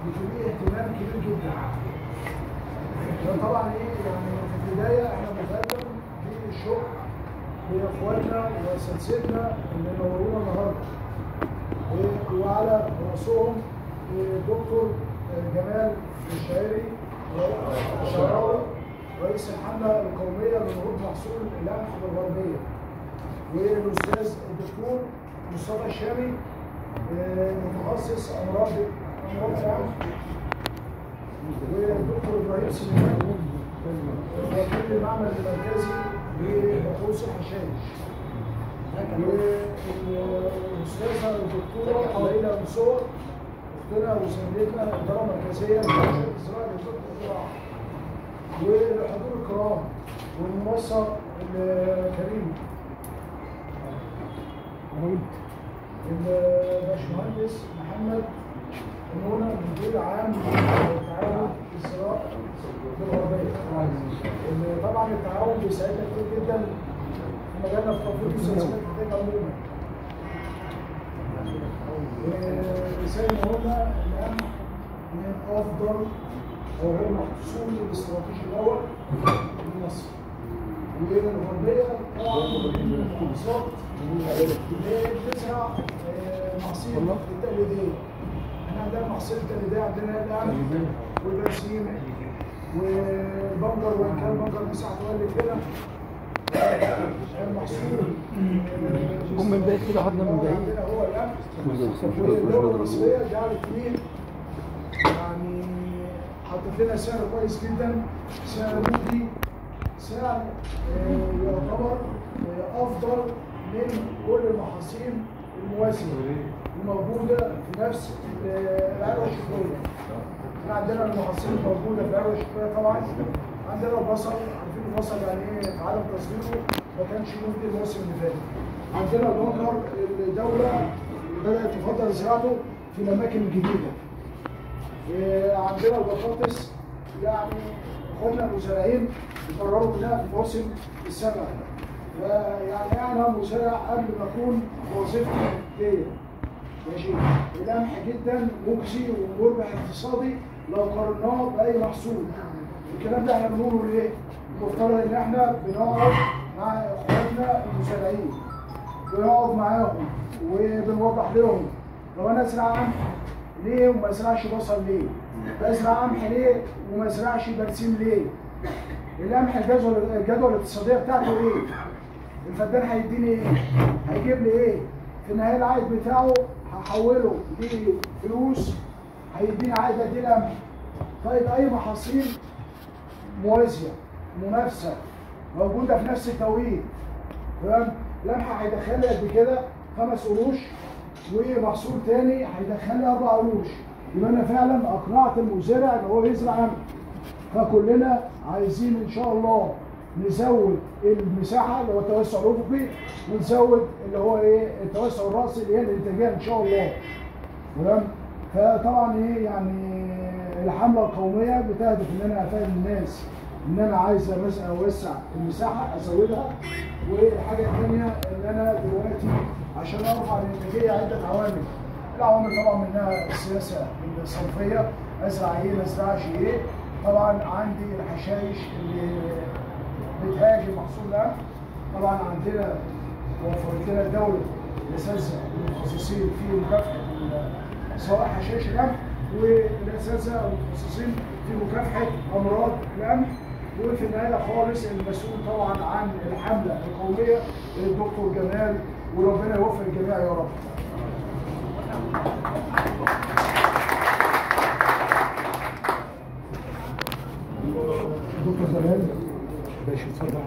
بتوليه اهتمام كبير جدا. طبعا ايه يعني في البدايه احنا بنقدم بالشكر لاخواتنا واساتذتنا اللي نورونا النهارده، وعلى راسهم الدكتور جمال الشعراوي رئيس الحمله القوميه لنهوض محصول القمح بالغربيه، والاستاذ الدكتور مصطفى الشامي متخصص امراض القمح، والدكتور ابراهيم سليمان وكيل المعمل المركزي لبحوث الحشائش، والاستاذه الدكتوره ليلى منصور اختنا وزميلتنا الاداره المركزيه للزراعه والزراعه، والحضور الكرام والمنسق الكريم الباشمهندس محمد منى مدير عام التعاون الزراعي بالغربيه. طبعا التعاون بيساعدنا كتير جدا في مجالنا في تطوير السلسله الانتاج عموما. زي ما قلنا القمح من افضل او هو المحصول الاستراتيجي الاول لمصر، والغربيه طبعا من المحافظات اللي بتزرع محاصيل التقليديه. احنا عندنا محاصيل التقليديه، عندنا القمح والبرسيم والبنجر، وان كان البنجر مساحته قلت كده. المحصول من بعيد كده خدنا من بعيد. عندنا هو القمح، والدوله المصريه جعلت فيه يعني حطت لنا سعر كويس جدا، سعر مجدي، سعر يعتبر افضل من كل المحاصيل المواسيه الموجوده في نفس العروه الشتويه. احنا عندنا المحاصيل الموجوده في العروه الشتويه طبعا عندنا البصل، عارفين البصل يعني ايه في عالم تصديره ما كانش مجدي الموسم اللي فات. عندنا البنجر الدوله بدات تفضل زراعته في الاماكن الجديده. عندنا البطاطس يعني اخواتنا المزارعين قرروا منها في موسم السنه، فيعني انا مزارع قبل ما اكون وظيفتي دي ماشي. القمح جدا مجزي ومربح اقتصادي لو قارناه باي محصول. الكلام ده احنا بنقوله ليه؟ المفترض ان احنا بنقعد مع اخواتنا المزارعين، بنقعد معاهم وبنوضح لهم طب انا ازرع قمح ليه وما ازرعش بصل ليه؟ ازرع قمح ليه وما ازرعش برسيم ليه؟ القمح الجدول الاقتصاديه بتاعته ايه؟ الفدان هيديني ايه؟ هيجيب لي ايه؟ في النهايه العائد بتاعه هحوله لفلوس هيديني عائد قد ايه القمح؟ طيب اي محاصيل موازيه منافسه موجوده في نفس التوقيت، تمام؟ القمح هيدخل لي قد كده 5 قروش، ومحصول تاني هيدخل لي 4 قروش، يبقى انا فعلا اقنعت المزارع ان هو يزرع قمح. فكلنا عايزين ان شاء الله نزود المساحه اللي هو التوسع الافقي، ونزود اللي هو ايه التوسع الراسي اللي هي الانتاجيه ان شاء الله. تمام؟ فطبعا ايه يعني الحمله القوميه بتهدف ان انا افهم الناس ان انا عايز مثلا اوسع المساحه ازودها، والحاجه الثانيه ان انا دلوقتي عشان ارفع الانتاجيه عده عوامل. العوامل طبعا منها السياسه الصرفيه، ازرع ايه ما ازرعش ايه. طبعا عندي الحشائش اللي بتهاجم محصول القمح. طبعا عندنا وفرت لنا الدوله الاساتذه المتخصصين في مكافحه سواء حشائش القمح، والاساتذه المتخصصين في مكافحه امراض القمح، وفي النهايه خالص المسؤول طبعا عن الحمله القوميه الدكتور جمال، وربنا يوفق الجميع يا رب. دكتور جمال باشا اتفضل.